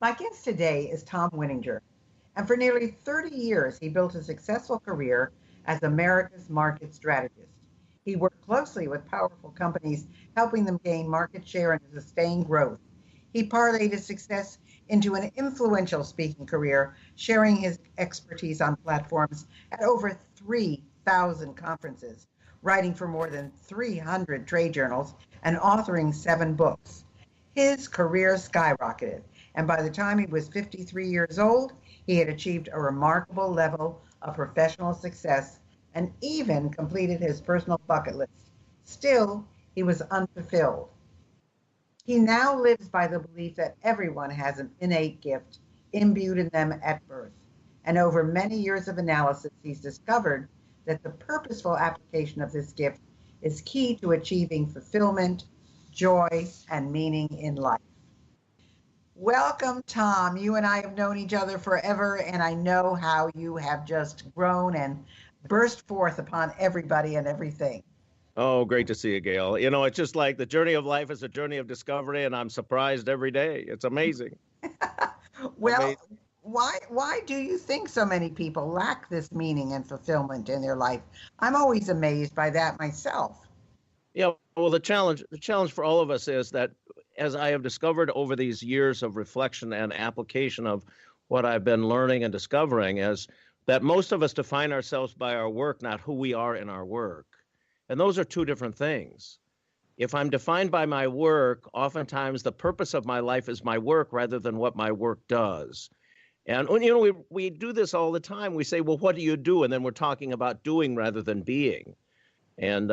My guest today is Tom Winninger, and for nearly 30 years, he built a successful career as America's market strategist. He worked closely with powerful companies, helping them gain market share and sustain growth. He parlayed his success into an influential speaking career, sharing his expertise on platforms at over 3,000 conferences, writing for more than 300 trade journals, and authoring 7 books. His career skyrocketed, and by the time he was 53 years old, he had achieved a remarkable level of professional success and even completed his personal bucket list. Still, he was unfulfilled. He now lives by the belief that everyone has an innate gift imbued in them at birth. And over many years of analysis, he's discovered that the purposeful application of this gift is key to achieving fulfillment, joy, and meaning in life. Welcome, Tom. You and I have known each other forever, and I know how you have just grown and burst forth upon everybody and everything. Oh, great to see you, Gail. You know, it's just like the journey of life is a journey of discovery, and I'm surprised every day. It's amazing. Well, Amazing. why do you think so many people lack this meaning and fulfillment in their life? I'm always amazed by that myself. Yeah, well, the challenge for all of us is that as I have discovered over these years of reflection and application of what I've been learning and discovering is that most of us define ourselves by our work, not who we are in our work. And those are two different things. If I'm defined by my work, oftentimes the purpose of my life is my work rather than what my work does. And we do this all the time. We say, well, what do you do? And then we're talking about doing rather than being. And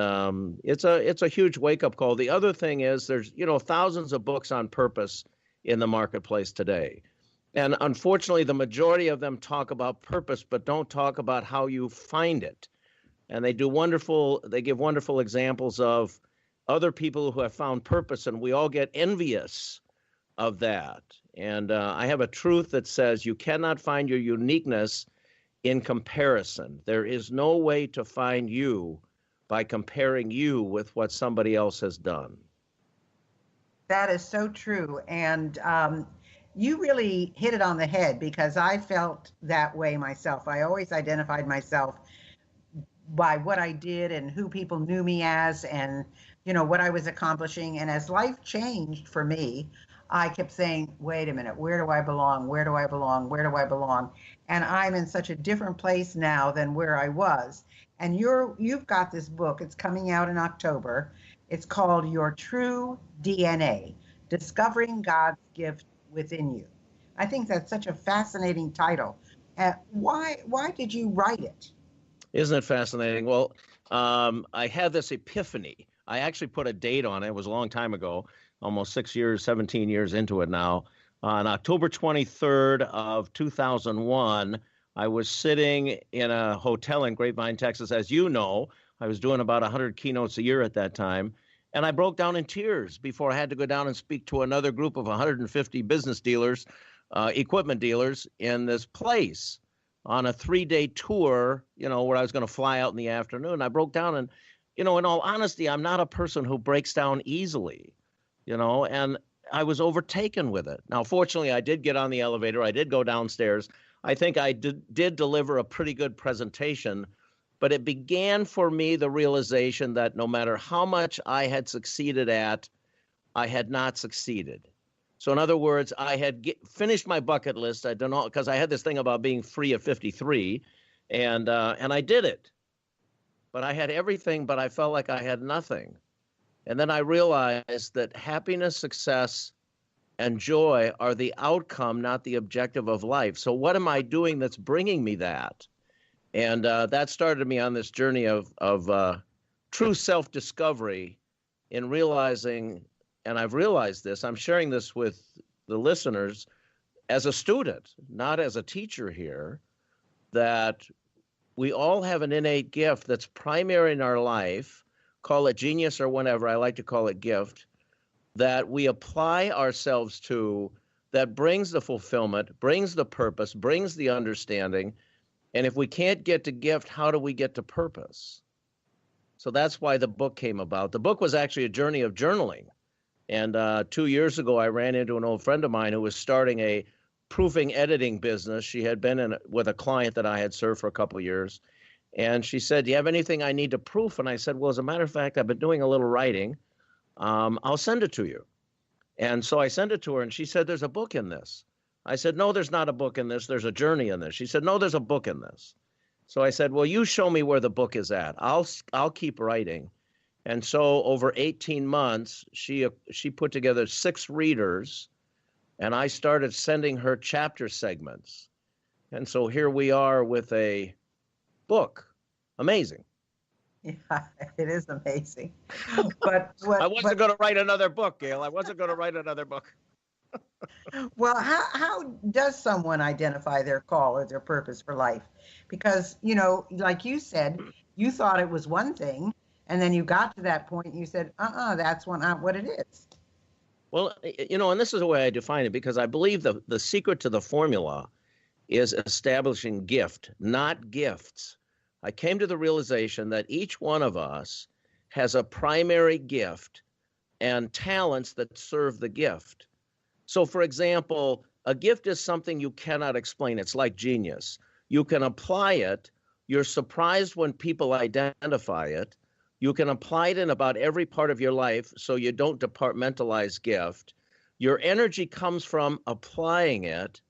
it's a huge wake up call. The other thing is there's thousands of books on purpose in the marketplace today. And unfortunately, the majority of them talk about purpose, but don't talk about how you find it. And they give wonderful examples of other people who have found purpose, and we all get envious of that. And I have a truth that says you cannot find your uniqueness in comparison. There is no way to find you by comparing you with what somebody else has done. That is so true. And you really hit it on the head because I felt that way myself. I always identified myself by what I did and who people knew me as and what I was accomplishing. And as life changed for me, I kept saying, wait a minute, where do I belong? Where do I belong? Where do I belong? And I'm in such a different place now than where I was. And you've got this book. It's coming out in October. It's called Your True DNA: Discovering God's Gift Within You. I think that's such a fascinating title. Why did you write it? Isn't it fascinating? Well, I had this epiphany. I actually put a date on it. It was a long time ago, almost 6 years, 17 years into it now. On October 23rd of 2001, I was sitting in a hotel in Grapevine, Texas. As you know, I was doing about 100 keynotes a year at that time. And I broke down in tears before I had to go down and speak to another group of 150 business dealers, equipment dealers in this place on a 3-day tour, where I was going to fly out in the afternoon. I broke down and, in all honesty, I'm not a person who breaks down easily, and I was overtaken with it. Now, fortunately, I did get on the elevator. I did go downstairs. I think I did deliver a pretty good presentation, but it began for me the realization that no matter how much I had succeeded at, I had not succeeded. So in other words, I had finished my bucket list. I don't know, because I had this thing about being free at 53, and I did it. But I had everything, but I felt like I had nothing. And then I realized that happiness, success, and joy are the outcome, not the objective of life. So what am I doing that's bringing me that? And that started me on this journey of true self-discovery in realizing, and I've realized this, I'm sharing this with the listeners as a student, not as a teacher here, that we all have an innate gift that's primary in our life, call it genius or whatever, I like to call it gift, that we apply ourselves to, that brings the fulfillment, brings the purpose, brings the understanding. And if we can't get to gift, how do we get to purpose? So that's why the book came about. The book was actually a journey of journaling. And 2 years ago, I ran into an old friend of mine who was starting a proofing editing business. She had been with a client that I had served for a couple of years. And she said, do you have anything I need to proof? And I said, well, as a matter of fact, I've been doing a little writing. I'll send it to you. And so I sent it to her, and she said, there's a book in this. I said, no, there's not a book in this. There's a journey in this. She said, no, there's a book in this. So I said, well, you show me where the book is at. I'll keep writing. And so over 18 months, she put together 6 readers, and I started sending her chapter segments. And so here we are with a book. Amazing. Yeah, it is amazing. I wasn't going to write another book, Gail. I wasn't going to write another book. Well, how does someone identify their call or their purpose for life? Because, like you said, you thought it was one thing, and then you got to that point and you said, that's not what it is. Well, and this is the way I define it, because I believe the secret to the formula is establishing gift, not gifts. I came to the realization that each one of us has a primary gift and talents that serve the gift. So, for example, a gift is something you cannot explain. It's like genius. You can apply it. You're surprised when people identify it. You can apply it in about every part of your life, so you don't departmentalize gift. Your energy comes from applying it,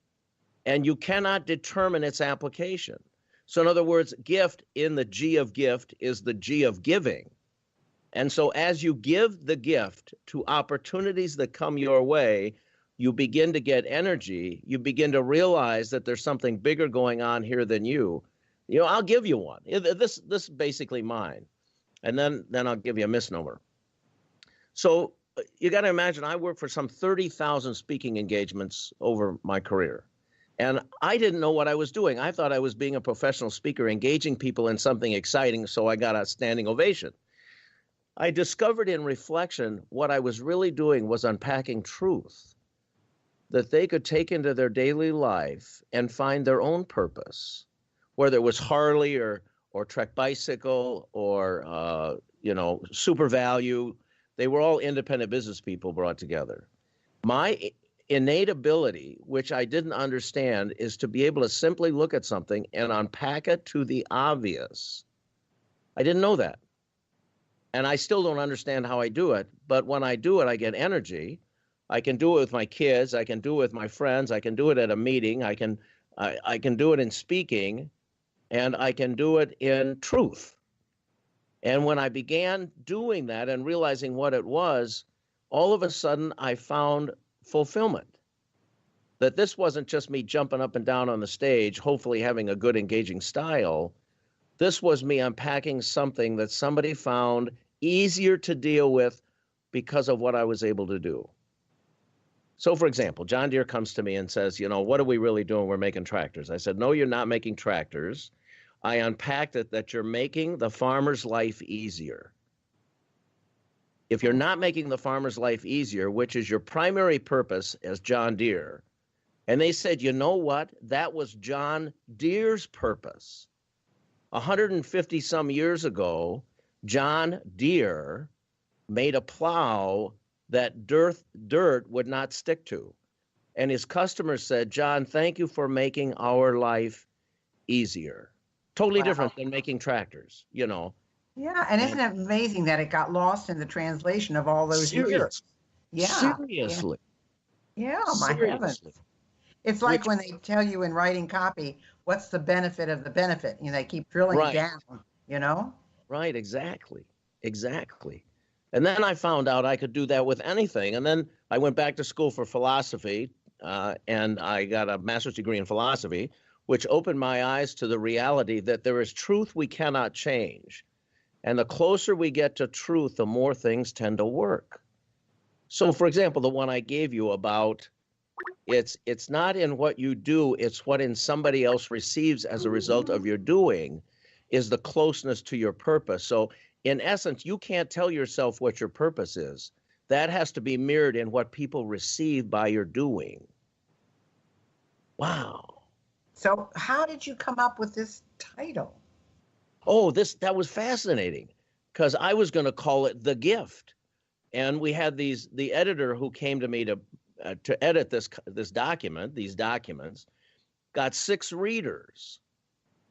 and you cannot determine its application. So in other words, gift in the G of gift is the G of giving. And so as you give the gift to opportunities that come your way, you begin to get energy. You begin to realize that there's something bigger going on here than you. I'll give you one. This is basically mine. And then I'll give you a misnomer. So you got to imagine, I worked for some 30,000 speaking engagements over my career. And I didn't know what I was doing. I thought I was being a professional speaker, engaging people in something exciting, so I got a standing ovation. I discovered in reflection what I was really doing was unpacking truth that they could take into their daily life and find their own purpose, whether it was Harley or Trek Bicycle or, Super Value. They were all independent business people brought together. My innate ability, which I didn't understand, is to be able to simply look at something and unpack it to the obvious. I didn't know that. And I still don't understand how I do it. But when I do it, I get energy. I can do it with my kids. I can do it with my friends. I can do it at a meeting. I can do it in speaking, and I can do it in truth. And when I began doing that and realizing what it was, all of a sudden I found fulfillment. That this wasn't just me jumping up and down on the stage, hopefully having a good engaging style. This was me unpacking something that somebody found easier to deal with because of what I was able to do. So, for example, John Deere comes to me and says, what are we really doing? We're making tractors. I said, no, you're not making tractors. I unpacked it that you're making the farmer's life easier. If you're not making the farmer's life easier, which is your primary purpose as John Deere, and they said, you know what? That was John Deere's purpose. 150 some years ago, John Deere made a plow that dirt would not stick to. And his customers said, John, thank you for making our life easier. Totally different than making tractors, Yeah, and isn't it amazing that it got lost in the translation of all those years? Yeah. Seriously. Yeah, my heavens. It's like when they tell you in writing copy, what's the benefit of the benefit? They keep drilling it down, Right, exactly. And then I found out I could do that with anything. And then I went back to school for philosophy, and I got a master's degree in philosophy, which opened my eyes to the reality that there is truth we cannot change. And the closer we get to truth, the more things tend to work. So, for example, the one I gave you about it's not in what you do, it's what in somebody else receives as a result of your doing is the closeness to your purpose. So, in essence, you can't tell yourself what your purpose is. That has to be mirrored in what people receive by your doing. Wow. So how did you come up with this title? Oh, that was fascinating because I was going to call it The Gift. And we had the editor who came to me to edit these documents, got 6 readers,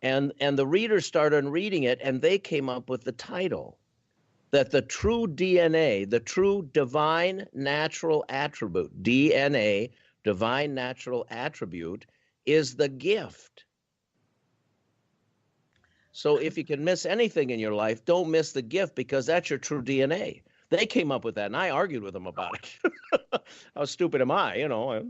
and the readers started reading it, and they came up with the title that the true DNA, the true divine natural attribute, DNA, divine natural attribute, is the gift. So if you can miss anything in your life, don't miss the gift, because that's your true DNA. They came up with that, and I argued with them about it. How stupid am I, you know? I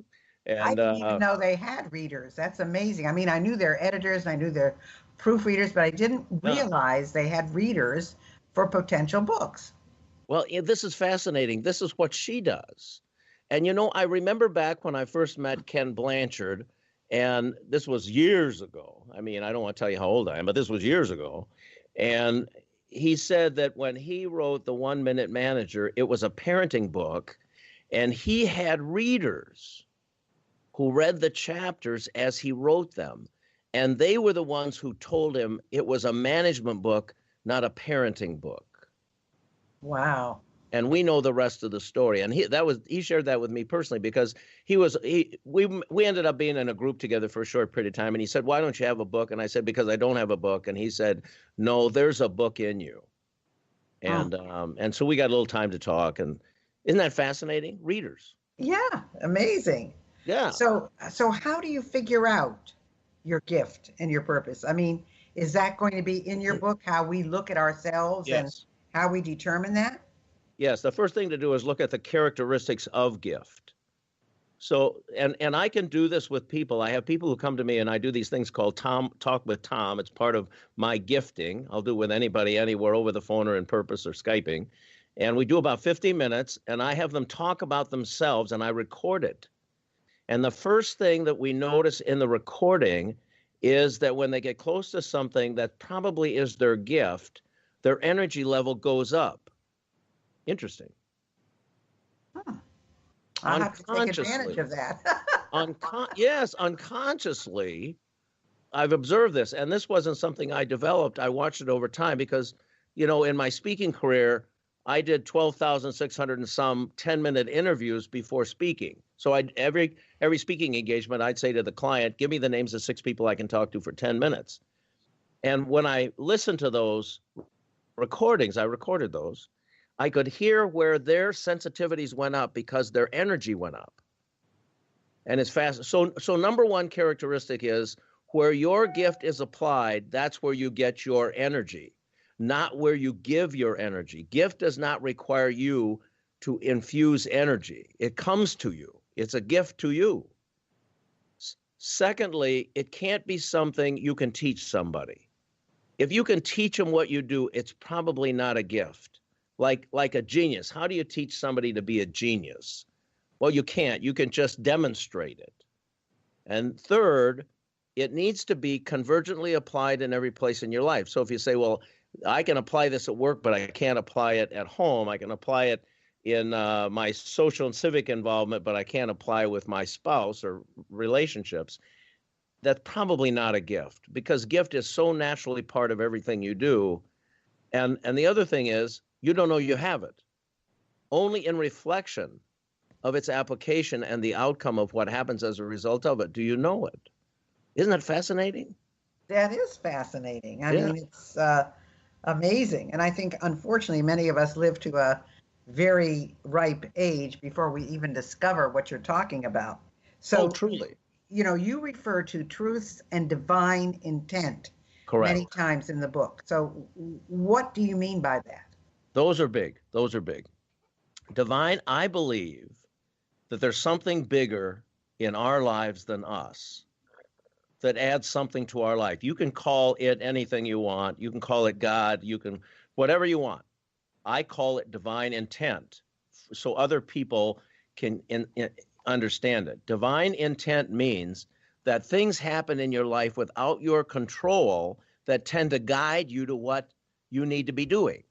And didn't even know they had readers. That's amazing. I mean, I knew their editors and I knew their proofreaders, but I didn't yeah. realize they had readers for potential books. Well, this is fascinating. This is what she does. And you know, I remember back when I first met Ken Blanchard, and this was years ago. I mean, I don't want to tell you how old I am, but this was years ago. And he said that when he wrote The 1 Minute Manager, it was a parenting book, and he had readers who read the chapters as he wrote them. And they were the ones who told him it was a management book, not a parenting book. Wow. And we know the rest of the story. And he shared that with me personally, because we ended up being in a group together for a short period of time. And he said, "Why don't you have a book?" And I said, "Because I don't have a book." And he said, "No, there's a book in you." And so we got a little time to talk. And isn't that fascinating? Readers. Yeah, amazing. Yeah. So how do you figure out your gift and your purpose? I mean, is that going to be in your book, how we look at ourselves and Yes. how we determine that? Yes. The first thing to do is look at the characteristics of gift. So, and I can do this with people. I have people who come to me, and I do these things called Talk with Tom. It's part of my gifting. I'll do it with anybody, anywhere, over the phone or in purpose or Skyping. And we do about 50 minutes, and I have them talk about themselves, and I record it. And the first thing that we notice in the recording is that when they get close to something that probably is their gift, their energy level goes up. Interesting. I'll have to take advantage of that. Yes, unconsciously, I've observed this. And this wasn't something I developed. I watched it over time because, you know, in my speaking career, I did 12,600 and some 10-minute interviews before speaking. So every speaking engagement, I'd say to the client, "Give me the names of 6 people I can talk to for 10 minutes. And when I listened to those recordings, I recorded those, I could hear where their sensitivities went up because their energy went up. And it's fast. So number one characteristic is where your gift is applied, that's where you get your energy, not where you give your energy. Gift does not require you to infuse energy. It comes to you. It's a gift to you. Secondly, it can't be something you can teach somebody. If you can teach them what you do, it's probably not a gift. Like a genius. How do you teach somebody to be a genius? Well, you can't. You can just demonstrate it. And third, it needs to be convergently applied in every place in your life. So if you say, well, I can apply this at work, but I can't apply it at home. I can apply it in my social and civic involvement, but I can't apply with my spouse or relationships. That's probably not a gift, because gift is so naturally part of everything you do. And the other thing is, you don't know you have it. Only in reflection of its application and the outcome of what happens as a result of it do you know it. Isn't that fascinating? That is fascinating. I mean, it's amazing. And I think, unfortunately, many of us live to a very ripe age before we even discover what you're talking about. So, truly. You know, you refer to truths and divine intent. Correct. Many times in the book. So what do you mean by that? Those are big. Those are big. Divine, I believe that there's something bigger in our lives than us that adds something to our life. You can call it anything you want. You can call it God. You can, whatever you want. I call it divine intent so other people can understand it. Divine intent means that things happen in your life without your control that tend to guide you to what you need to be doing.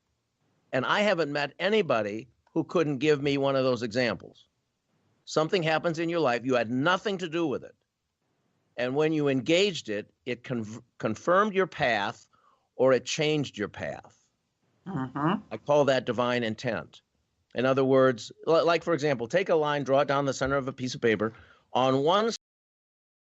And I haven't met anybody who couldn't give me one of those examples. Something happens in your life, you had nothing to do with it. And when you engaged it, it confirmed your path or it changed your path. I call that divine intent. In other words, like for example, take a line, draw it down the center of a piece of paper. On one